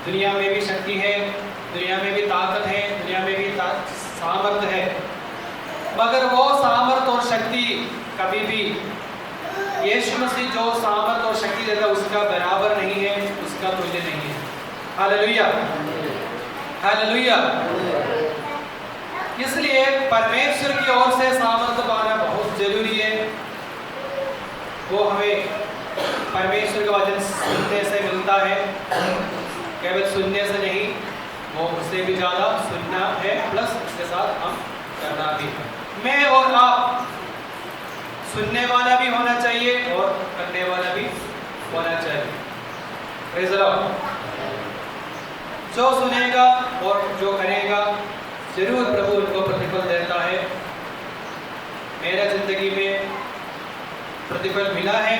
दुनिया में भी शक्ति है, दुनिया में भी ताकत है, दुनिया में भी सामर्थ्य है, मगर वो सामर्थ्य और शक्ति कभी भी यीशु मसीह जो सामर्थ्य और शक्ति देता है उसका बराबर नहीं है, उसका तुल्य नहीं है। Hallelujah, hallelujah. इसलिए परमेश्वर की ओर से सामर्थ्य पाना बहुत जरूरी है। वो हमें परमेश्वर का वचन सुनने से मिलता है, केवल सुनने से नहीं, वो उससे भी ज़्यादा सुनना है, प्लस उसके साथ हम करना भी है। मैं और आप सुनने वाला भी होना चाहिए और करने वाला भी होना चाहिए। Praise the Lord. जो सुनेगा और जो करेगा जरूर प्रभु उनको प्रतिफल देता है। मेरा जिंदगी में प्रतिफल मिला है,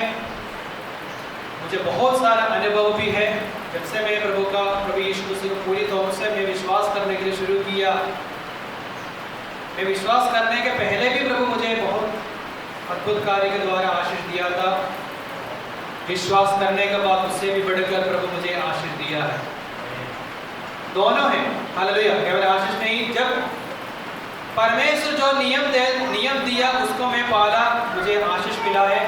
मुझे बहुत सारा अनुभव भी है। जब से मैं प्रभु यीशु मसीह को पूरी तौर से मैं विश्वास करने के लिए शुरू किया, मैं विश्वास करने के पहले भी प्रभु मुझे बहुत अद्भुत कार्य के द्वारा आशीष दिया था। विश्वास करने के बाद उससे भी बढ़कर प्रभु मुझे आशीष दिया है। दोनों है, हालेलुया। केवल आशीष नहीं, जब परमेश्वर जो नियम दिया उसको मैं पाला, मुझे आशीष मिला है।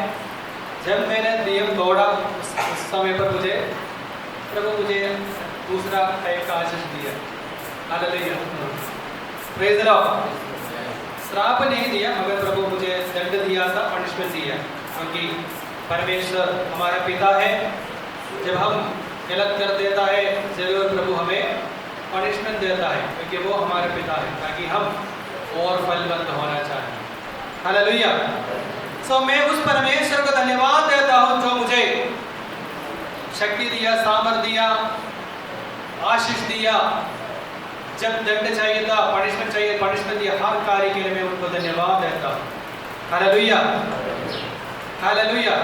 जब मैंने नियम तोड़ा उस समय पर प्रभु मुझे दूसरा टाइप का आशीष दिया। Hallelujah, praise the Lord. श्राप नहीं दिया, मगर प्रभु मुझे दंड दिया था, पनिशमेंट दिया, क्योंकि परमेश्वर हमारा पिता है। जब हम गलत कर देता है जरूर प्रभु हमें पनिशमेंट देता है, क्योंकि वो हमारे पिता है, ताकि हम और फलवंत होना चाहें। हालेलुया। सो मैं उस परमेश्वर को धन्यवाद देता हूँ जो मुझे शक्ति दिया, सामर्थ्य दिया, आशीष दिया। जब दंड चाहिए था, पनिशमेंट चाहिए, पनिशमेंट दिया। हर कार्य के लिए मैं उनको धन्यवाद देता हूँ। Hallelujah, hallelujah.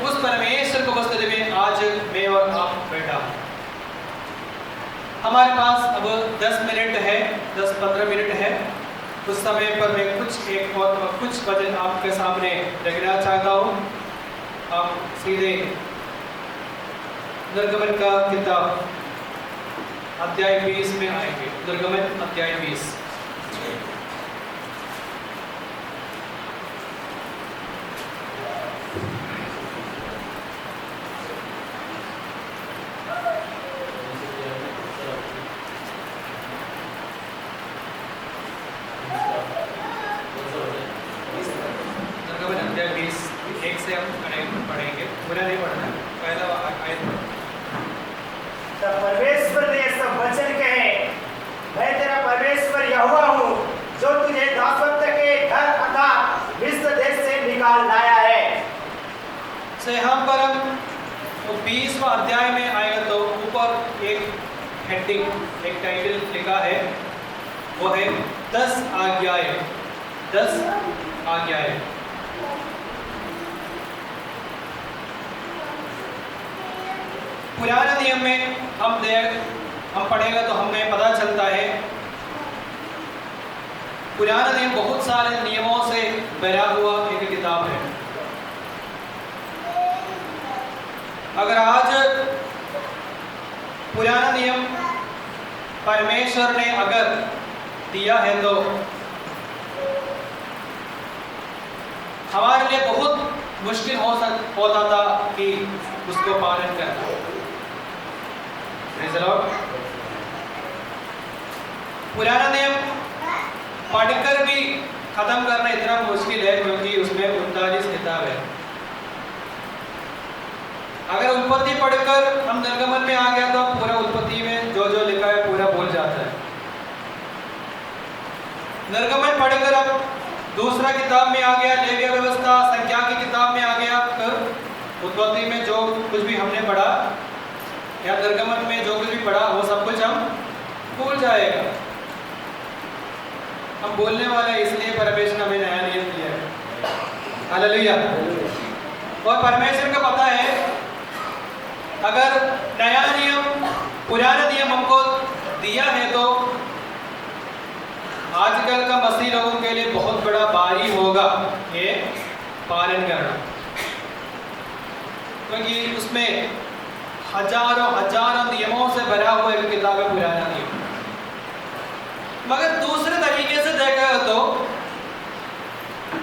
उस परमेश्वर को वस्तु में आज मैं और आप बैठा। हमारे पास अब 10 मिनट है, 10-15 मिनट है। उस समय पर मैं कुछ वचन आपके सामने रखना चाहता हूँ। आप सीधे निर्गमन का किताब अध्याय 20 में आएंगे। निर्गमन अध्याय 20। पूरा नहीं पढ़ना, पहला आयत तब परमेश्वर ने सब वचन कहे, मैं तेरा परमेश्वर यहोवा हूँ, जो तुझे दासत्व के घर अर्थात मिस्र देश से निकाल लाया है। से यहाँ पर हम 20वां अध्याय में आएगा तो ऊपर एक हेडिंग, एक टाइटल लिखा है, वो है 10 आज्ञाएं। 10 आज्ञाएं। पुराने नियम में हम पढ़ेगा तो हमें पता चलता है पुराना नियम बहुत सारे नियमों से भरा हुआ एक किताब है। अगर आज पुराना नियम परमेश्वर ने अगर दिया है तो हमारे लिए बहुत मुश्किल होता था कि उसको पालन करना। पुराना नियम पढ़कर भी खत्म करना इतना मुश्किल है, क्योंकि उसमें 39 किताब है। अगर उत्पत्ति पढ़कर हम निर्गमन में आ गया तो पूरा उत्पत्ति में जो जो लिखा है पूरा भूल जाता है। निर्गमन पढ़कर अब दूसरा किताब में आ गया, लेविया व्यवस्था, संख्या की किताब में आ गया, फिर उत्पत्ति में जो कुछ भी हमने पढ़ा या निर्गमन में जो कुछ भी पढ़ा वो सब कुछ हम भूल जाएगा। हम बोलने वाले इसलिए परमेश्वर ने हमें नया नियम दिया है। हालेलुया। और परमेश्वर को पता है अगर नया नियम पुराना नियम हमको दिया है तो आजकल का मसीह लोगों के लिए बहुत बड़ा भारी होगा ये पालन करना, क्योंकि उसमें हजारों नियमों से भरा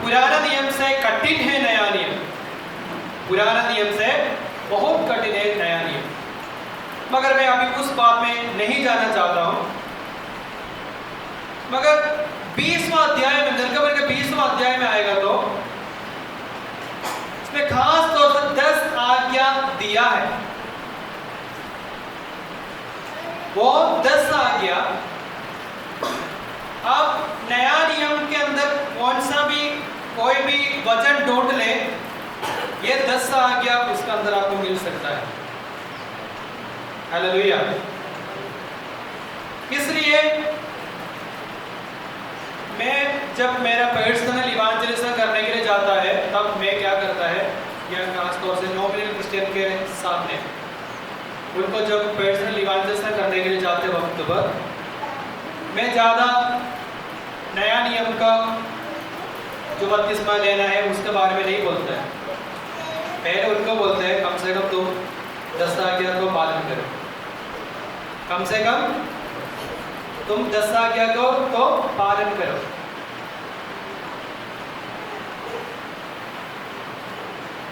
पुराना नियम से कठिन है नया नियम, पुराना नियम से बहुत कठिन है नया नियम। मगर मैं अभी उस बात में नहीं जाना चाहता हूं। मगर 20वां अध्याय में, निर्गमन के 20वां अध्याय में आएगा तो इसमें खास तौर से 10 आज्ञा दिया है। वो 10 आज्ञा आप नया नियम के अंदर कौन सा भी कोई भी वचन ढूंढ ले, ये 10 आज्ञा उसके अंदर आपको मिल सकता है। हालेलुया। इसलिए मैं जब मेरा पर्सनल इवांजेलिज्म करने के लिए जाता है तब मैं क्या करता है, या खासतौर से नॉमिनल क्रिश्चियन के सामने उनको जब पर्सनल इवांजेलिज्म करने के लिए जाते वक्त पर मैं ज़्यादा नया नियम का जो बपतिस्मा लेना है उसके बारे में नहीं बोलता है। पहले उनको बोलते हैं कम से कम तुम 10 आज्ञा को पालन करो, कम से कम तुम 10 आज्ञा को तो पालन करो।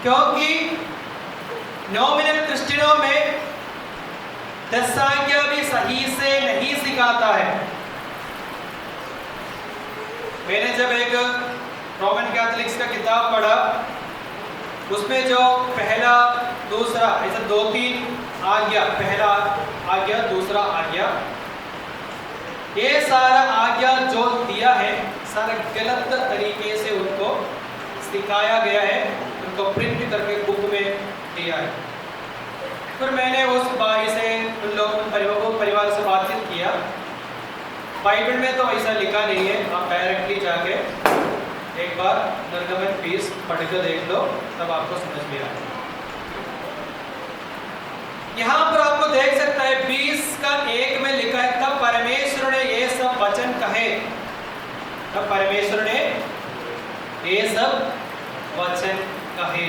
क्योंकि नॉमिनल क्रिश्चियनों में 10 आज्ञा भी सही से नहीं सिखाता है। मैंने जब एक रोमन कैथोलिक्स का किताब पढ़ा, उसमें जो पहला दूसरा ऐसे 2-3 आज्ञा, पहला आज्ञा दूसरा आज्ञा, ये सारा आज्ञा जो दिया है सारा गलत तरीके से उनको सिखाया गया है, उनको प्रिंट करके बुक में दिया है। फिर मैंने उस भाई से, उन लोग परिवार से बातचीत किया। बाइबल में तो ऐसा लिखा नहीं है, आप डायरेक्टली जाके एक बार निर्गमन 20 पढ़ कर देख लो, तब आपको समझ में आएगा। यहाँ पर आपको देख सकता है 20:1 में लिखा है, तब परमेश्वर ने ये सब वचन कहे, तब परमेश्वर ने ये सब वचन कहे।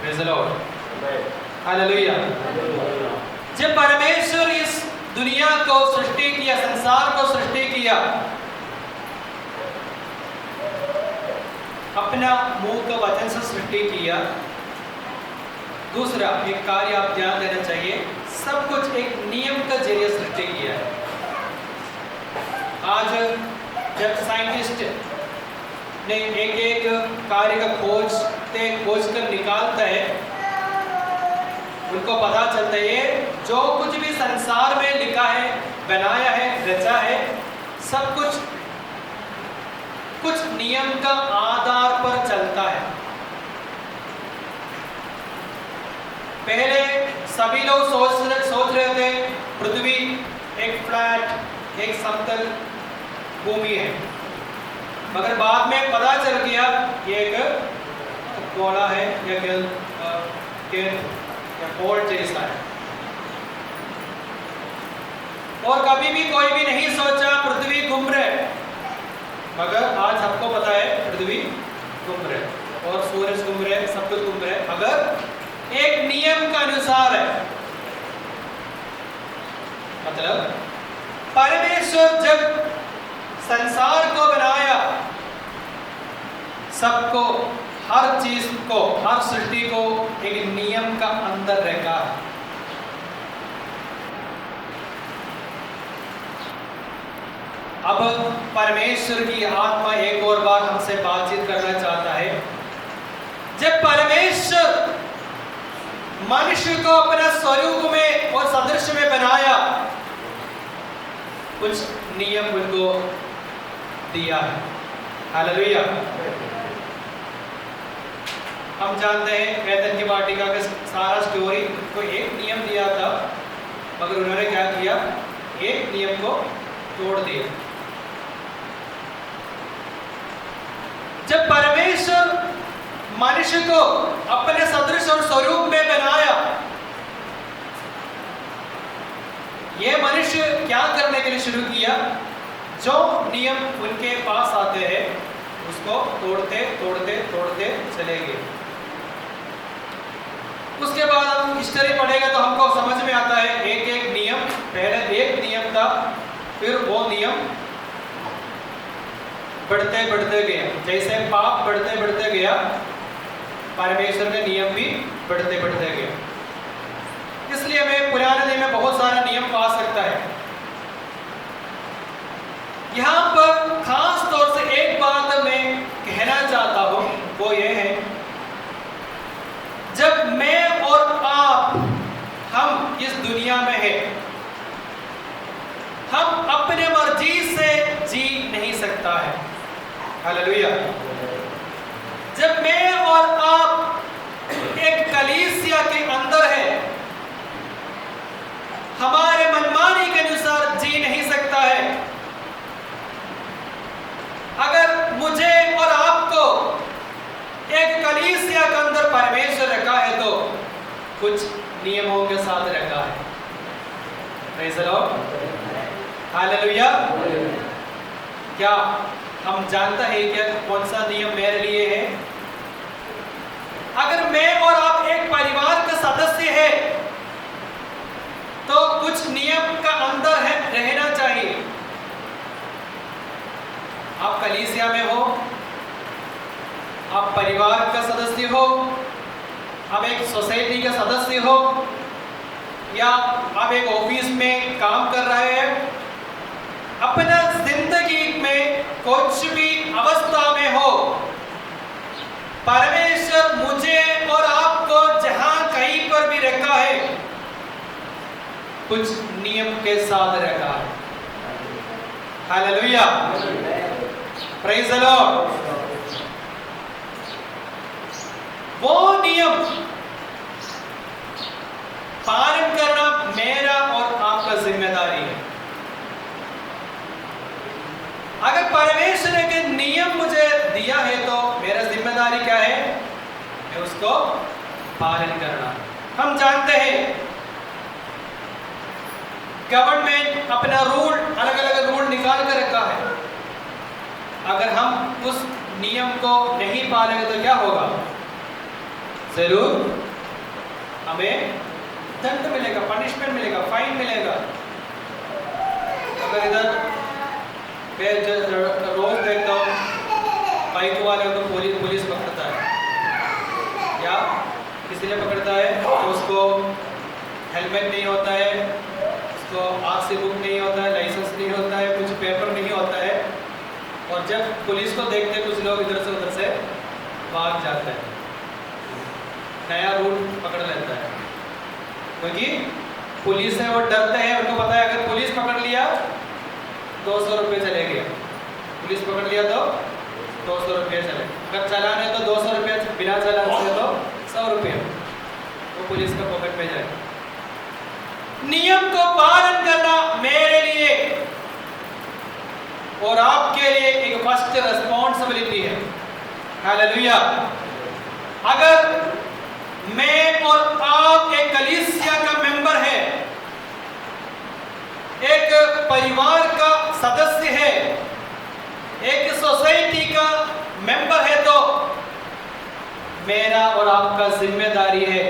Praise the Lord, hallelujah. जब परमेश्वर इस दुनिया को सृष्टि किया, संसार को सृष्टि किया, अपना मुंह का वचन से सृष्टि किया। दूसरा एक कार्य आप ध्यान देना चाहिए, सब कुछ एक नियम का जरिए सृष्टि किया है। आज जब साइंटिस्ट ने एक कार्य का खोज कर निकालता है, उनको पता चलता है ये जो कुछ भी संसार में लिखा है, बनाया है, रचा है, सब कुछ नियम का आधार पर चलता है। पहले सभी लोग सोच रहे थे पृथ्वी एक फ्लैट, एक समतल भूमि है, मगर बाद में पता चल गया ये एक गोला है या बॉल जैसा है। और कभी भी कोई भी नहीं सोचा पृथ्वी घूम रहे, मगर आज सबको पता है पृथ्वी घूम रहे और सूरज घूम रहे, सब कुछ घूम रहे, मगर एक नियम का अनुसार है। मतलब परमेश्वर जब संसार को बनाया, सबको, हर चीज को, हर सृष्टि को एक नियम का अंदर रखा। अब परमेश्वर की आत्मा एक और बार हमसे बातचीत करना चाहता है। जब परमेश्वर मनुष्य को अपना स्वरूप में और सदृश में बनाया, कुछ नियम उनको दिया है। हालेलुया। हम जानते हैं एदन की वाटिका का सारा स्टोरी, को एक नियम दिया था, मगर उन्होंने क्या किया, एक नियम को तोड़ दिया। जब परमेश्वर मनुष्य को अपने सदृश और स्वरूप में बनाया, ये मनुष्य क्या करने के लिए शुरू किया, जो नियम उनके पास आते हैं उसको तोड़ते तोड़ते तोड़ते चले गए। उसके बाद हम हिस्ट्री पढ़ेगा तो हमको समझ में आता है एक एक नियम, पहले एक नियम था, फिर वो नियम बढ़ते बढ़ते गया। जैसे पाप बढ़ते बढ़ते गया, परमेश्वर का नियम भी बढ़ते बढ़ते गया। इसलिए हमें पुराने नियम में बहुत सारा नियम पा सकता है। यहाँ पर खास तौर से एक बात मैं कहना चाहता हूं, वो ये है, जब मैं और आप हम इस दुनिया में हैं, हम अपने मर्जी से जी नहीं सकता है। हालेलुया। जब मैं और आप एक कलीसिया के अंदर है, हमारे मनमानी के अनुसार जी नहीं सकता है। अगर मुझे और आपको एक कलीसिया के अंदर परमेश्वर रखा है तो कुछ नियमों के साथ रखा है। Praise the Lord. हालेलुया। क्या हम जानते हैं क्या कौन सा नियम मेरे लिए है? अगर मैं और आप एक परिवार का सदस्य है तो कुछ नियम का अंदर है रहना चाहिए। आप कलीसिया में हो, आप परिवार का सदस्य हो, आप एक सोसाइटी का सदस्य हो, या आप एक ऑफिस में काम कर रहे हैं, अपना जिंदगी में कुछ भी अवस्था में हो, परमेश्वर मुझे और आपको जहां कहीं पर भी रखा है, कुछ नियम के साथ रखा है। हालेलुया। Praise the Lord. वो नियम पालन करना मेरा और आपका जिम्मेदारी है। अगर परमेश्वर ने के नियम मुझे दिया है तो मेरा जिम्मेदारी क्या है? मैं उसको पालन करना। हम जानते हैं गवर्नमेंट अपना रूल, अलग अलग रूल निकाल कर रखा है। अगर हम उस नियम को नहीं पालेंगे तो क्या होगा? जरूर हमें दंड मिलेगा, पनिशमेंट मिलेगा, फाइन मिलेगा। अगर इधर मैं रोज देखता हूँ बाइक वाले को पुलिस पकड़ता है, या किसी ने पकड़ता है तो उसको हेलमेट नहीं होता है, उसको आरसी बुक नहीं होता है, लाइसेंस नहीं होता है, कुछ पेपर नहीं होता है, और जब पुलिस को देखते कुछ लोग इधर से उधर से भाग जाते हैं, नया रूट पकड़ लेता है। क्योंकि पुलिस है वो डरते हैं, उनको पता है अगर पुलिस पकड़ लिया 200 रुपये चले गए, पुलिस पकड़ लिया तो 200 रुपये चले, अगर चालान है तो 200 रुपये, बिना चालान से तो 100 रुपये, वो पुलिस का पॉकेट में जाए। नियम को पालन करना मेरे लिए और आपके लिए एक फर्स्ट रिस्पॉन्सिबिलिटी है। हालेलुया। अगर मैं और आप एक कलीसिया का मेंबर है, एक परिवार का सदस्य है, एक सोसाइटी का मेंबर है, तो मेरा और आपका जिम्मेदारी है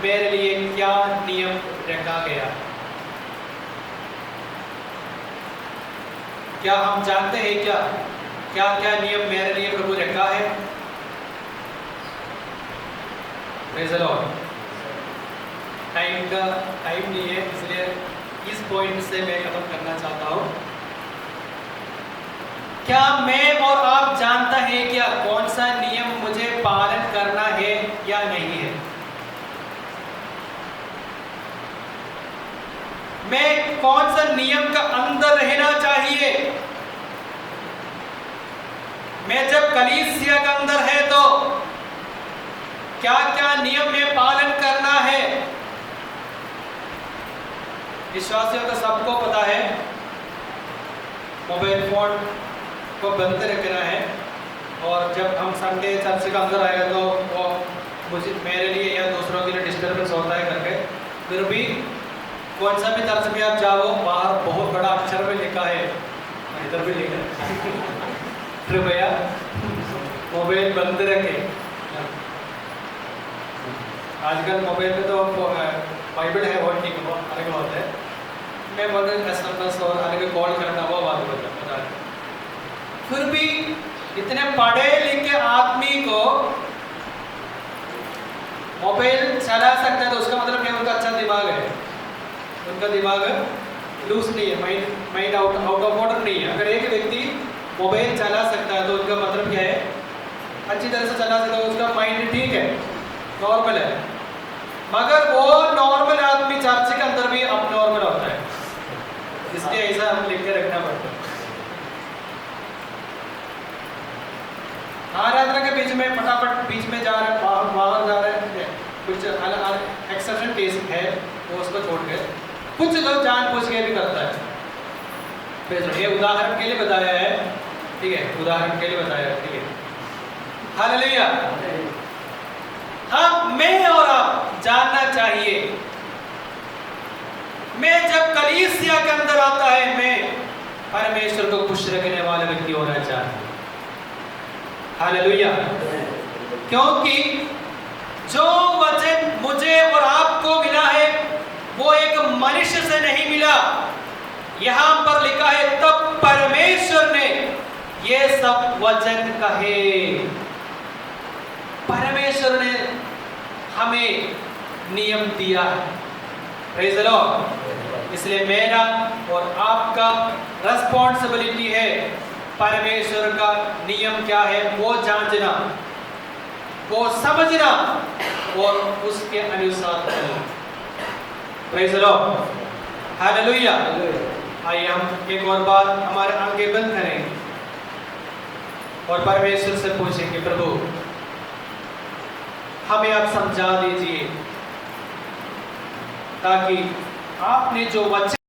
मेरे लिए क्या नियम रखा गया। क्या हम जानते हैं क्या क्या क्या नियम मेरे लिए प्रभु रखा है? Praise the Lord. टाइम नहीं है, इसलिए इस पॉइंट से मैं खत्म करना चाहता हूं। क्या मैं और आप जानता है क्या कौन सा नियम मुझे पालन करना है या नहीं है? मैं कौन सा नियम का अंदर रहना चाहिए? मैं जब कलीसिया के अंदर है तो क्या क्या नियम में पालन करना है? विश्वासियों को सबको पता है मोबाइल फोन को बंद रखना है, और जब हम संडे चर्च के अंदर आएगा तो वो मुझे मेरे लिए या दूसरों के लिए डिस्टर्बेंस होता है करके, फिर भी कौन सा भी चर्च में आप जाओ बाहर बहुत बड़ा अक्षर में लिखा है, इधर भी लिखा है कृपया मोबाइल बंद रखें। आजकल मोबाइल में तो बाइबल है, वो ठीक है, अलग बात है। मैं बोल रहा हूँ SMS और अलग कॉल करना वो बात बता। फिर भी इतने पढ़े लिखे आदमी को मोबाइल चला सकता है तो उसका मतलब क्या, उनका अच्छा दिमाग है, उनका दिमाग लूज नहीं है, माइंड आउट ऑफ ऑर्डर नहीं है। अगर एक व्यक्ति मोबाइल चला सकता है तो उनका मतलब क्या है, अच्छी तरह से चला सकता है, उसका माइंड ठीक है, नॉर्मल है। मगर वो नॉर्मल आदमी चर्च के अंदर भी अब नॉर्मल होता है, इसलिए ऐसा हम लिख के रखना पड़ता है। आराधना के बीच में फटाफट बीच में जा रहे हैं, बाहर जा रहे हैं, कुछ एक्सेप्शन केस है वो उसको छोड़ के कुछ लोग जानबूझ के भी करता है। ये उदाहरण के लिए बताया है, ठीक है, उदाहरण के लिए बताया है, ठीक है। हालेलुया। हाँ, मैं और आप जानना चाहिए, मैं जब कलीसिया के अंदर आता है मैं परमेश्वर को खुश रखने वाला व्यक्ति होना चाहिए। हालेलुया। क्योंकि जो वचन मुझे और आपको मिला है वो एक मनुष्य से नहीं मिला। यहां पर लिखा है तब परमेश्वर ने ये सब वचन कहे। परमेश्वर ने हमें नियम दिया है। Praise the Lord. इसलिए मेरा और आपका रिस्पॉन्सिबिलिटी है परमेश्वर का नियम क्या है वो जांचना, वो समझना और उसके अनुसार चलना। Praise the Lord. हालेलुया। आइए हम एक और बार हमारे आंखें बंद करेंगे और परमेश्वर से पूछेंगे, प्रभु हमें आप समझा दीजिए ताकि आपने जो वचन